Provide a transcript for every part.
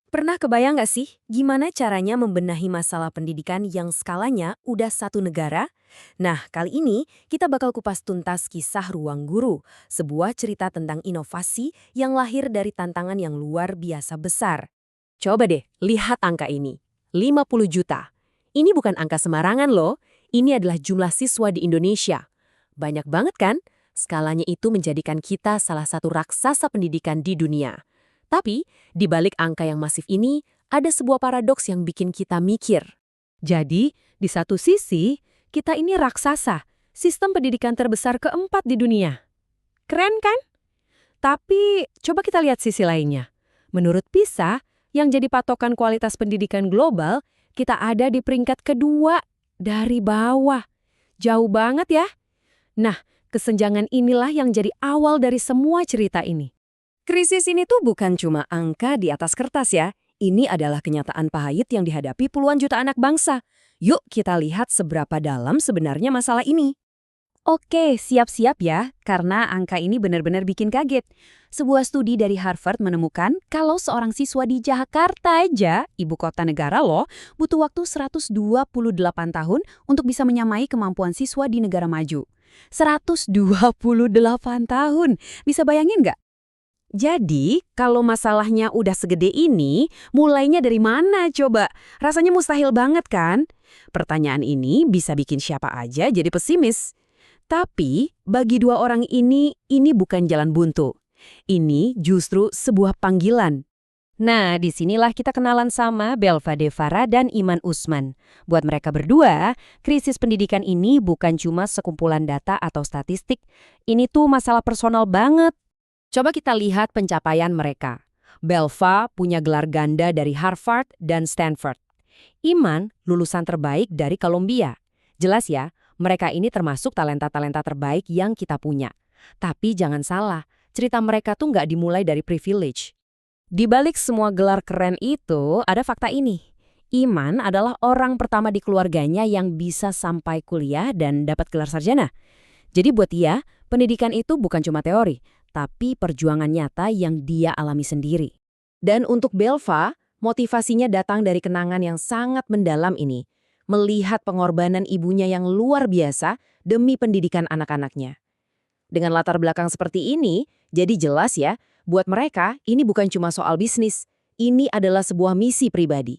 Pernah kebayang nggak sih gimana caranya membenahi masalah pendidikan yang skalanya udah satu negara? Nah, kali ini kita bakal kupas tuntas kisah Ruang Guru, sebuah cerita tentang inovasi yang lahir dari tantangan yang luar biasa besar. Coba deh, lihat angka ini. 50 juta. Ini bukan angka sembarangan loh, ini adalah jumlah siswa di Indonesia. Banyak banget kan? Skalanya itu menjadikan kita salah satu raksasa pendidikan di dunia. Tapi, di balik angka yang masif ini, ada sebuah paradoks yang bikin kita mikir. Jadi, di satu sisi, kita ini raksasa, sistem pendidikan terbesar keempat di dunia. Keren kan? Tapi, coba kita lihat sisi lainnya. Menurut PISA, yang jadi patokan kualitas pendidikan global, kita ada di peringkat kedua dari bawah. Jauh banget ya. Nah, kesenjangan inilah yang jadi awal dari semua cerita ini. Krisis ini tuh bukan cuma angka di atas kertas ya. Ini adalah kenyataan pahit yang dihadapi puluhan juta anak bangsa. Yuk kita lihat seberapa dalam sebenarnya masalah ini. Oke, siap-siap ya, karena angka ini benar-benar bikin kaget. Sebuah studi dari Harvard menemukan kalau seorang siswa di Jakarta aja, ibu kota negara loh, butuh waktu 128 tahun untuk bisa menyamai kemampuan siswa di negara maju. 128 tahun, bisa bayangin nggak? Jadi, kalau masalahnya udah segede ini, mulainya dari mana coba? Rasanya mustahil banget kan? Pertanyaan ini bisa bikin siapa aja jadi pesimis. Tapi, bagi dua orang ini bukan jalan buntu. Ini justru sebuah panggilan. Nah, disinilah kita kenalan sama Belva Devara dan Iman Usman. Buat mereka berdua, krisis pendidikan ini bukan cuma sekumpulan data atau statistik. Ini tuh masalah personal banget. Coba kita lihat pencapaian mereka. Belva punya gelar ganda dari Harvard dan Stanford. Iman lulusan terbaik dari Columbia. Jelas ya, mereka ini termasuk talenta-talenta terbaik yang kita punya. Tapi jangan salah, cerita mereka tuh nggak dimulai dari privilege. Di balik semua gelar keren itu, ada fakta ini. Iman adalah orang pertama di keluarganya yang bisa sampai kuliah dan dapat gelar sarjana. Jadi buat dia, pendidikan itu bukan cuma teori, tapi perjuangan nyata yang dia alami sendiri. Dan untuk Belva, motivasinya datang dari kenangan yang sangat mendalam ini. Melihat pengorbanan ibunya yang luar biasa demi pendidikan anak-anaknya. Dengan latar belakang seperti ini, jadi jelas ya, buat mereka ini bukan cuma soal bisnis. Ini adalah sebuah misi pribadi.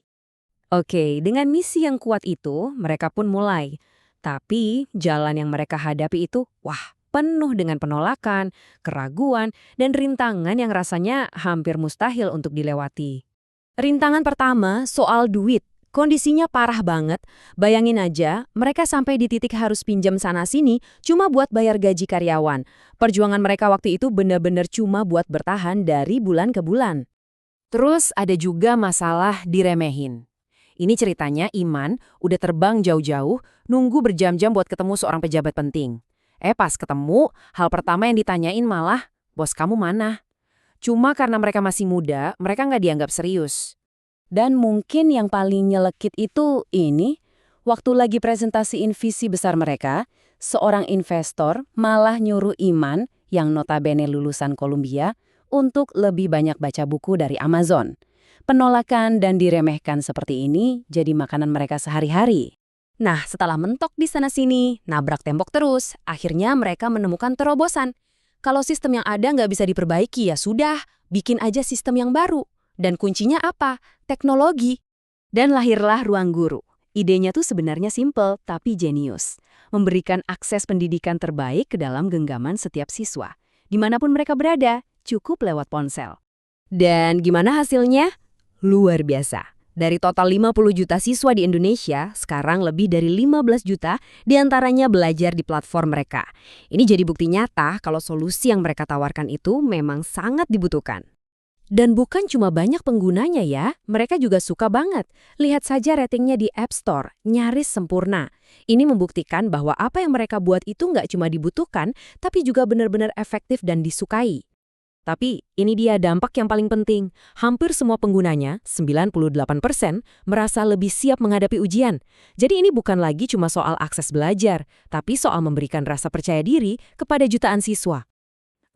Oke, dengan misi yang kuat itu, mereka pun mulai. Tapi jalan yang mereka hadapi itu, wah, penuh dengan penolakan, keraguan, dan rintangan yang rasanya hampir mustahil untuk dilewati. Rintangan pertama soal duit. Kondisinya parah banget. Bayangin aja, mereka sampai di titik harus pinjam sana-sini cuma buat bayar gaji karyawan. Perjuangan mereka waktu itu benar-benar cuma buat bertahan dari bulan ke bulan. Terus ada juga masalah diremehin. Ini ceritanya Iman udah terbang jauh-jauh, nunggu berjam-jam buat ketemu seorang pejabat penting. Pas ketemu, hal pertama yang ditanyain malah, bos kamu mana? Cuma karena mereka masih muda, mereka nggak dianggap serius. Dan mungkin yang paling nyelekit itu ini, waktu lagi presentasiin visi besar mereka, seorang investor malah nyuruh Iman, yang notabene lulusan Columbia, untuk lebih banyak baca buku dari Amazon. Penolakan dan diremehkan seperti ini jadi makanan mereka sehari-hari. Nah, setelah mentok di sana-sini, nabrak tembok terus, akhirnya mereka menemukan terobosan. Kalau sistem yang ada nggak bisa diperbaiki, ya sudah, bikin aja sistem yang baru. Dan kuncinya apa? Teknologi. Dan lahirlah Ruang Guru. Idenya tuh sebenarnya simple, tapi jenius. Memberikan akses pendidikan terbaik ke dalam genggaman setiap siswa. Dimanapun mereka berada, cukup lewat ponsel. Dan gimana hasilnya? Luar biasa. Dari total 50 juta siswa di Indonesia, sekarang lebih dari 15 juta diantaranya belajar di platform mereka. Ini jadi bukti nyata kalau solusi yang mereka tawarkan itu memang sangat dibutuhkan. Dan bukan cuma banyak penggunanya ya, mereka juga suka banget. Lihat saja ratingnya di App Store, nyaris sempurna. Ini membuktikan bahwa apa yang mereka buat itu nggak cuma dibutuhkan, tapi juga benar-benar efektif dan disukai. Tapi ini dia dampak yang paling penting. Hampir semua penggunanya, 98%, merasa lebih siap menghadapi ujian. Jadi ini bukan lagi cuma soal akses belajar, tapi soal memberikan rasa percaya diri kepada jutaan siswa.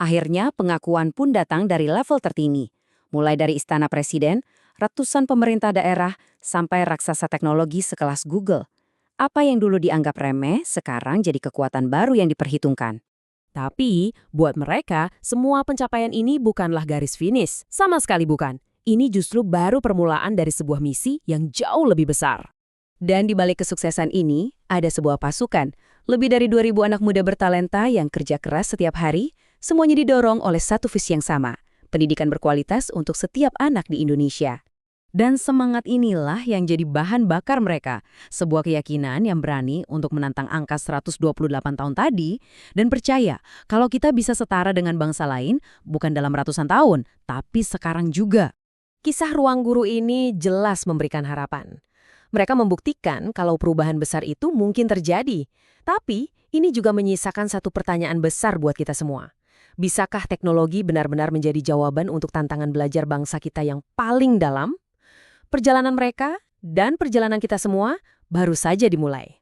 Akhirnya pengakuan pun datang dari level tertinggi. Mulai dari Istana Presiden, ratusan pemerintah daerah, sampai raksasa teknologi sekelas Google. Apa yang dulu dianggap remeh, sekarang jadi kekuatan baru yang diperhitungkan. Tapi, buat mereka, semua pencapaian ini bukanlah garis finish. Sama sekali bukan. Ini justru baru permulaan dari sebuah misi yang jauh lebih besar. Dan di balik kesuksesan ini, ada sebuah pasukan. Lebih dari 2.000 anak muda bertalenta yang kerja keras setiap hari, semuanya didorong oleh satu visi yang sama, pendidikan berkualitas untuk setiap anak di Indonesia. Dan semangat inilah yang jadi bahan bakar mereka, sebuah keyakinan yang berani untuk menantang angka 128 tahun tadi, dan percaya kalau kita bisa setara dengan bangsa lain, bukan dalam ratusan tahun, tapi sekarang juga. Kisah Ruang Guru ini jelas memberikan harapan. Mereka membuktikan kalau perubahan besar itu mungkin terjadi. Tapi, ini juga menyisakan satu pertanyaan besar buat kita semua. Bisakah teknologi benar-benar menjadi jawaban untuk tantangan belajar bangsa kita yang paling dalam? Perjalanan mereka dan perjalanan kita semua baru saja dimulai.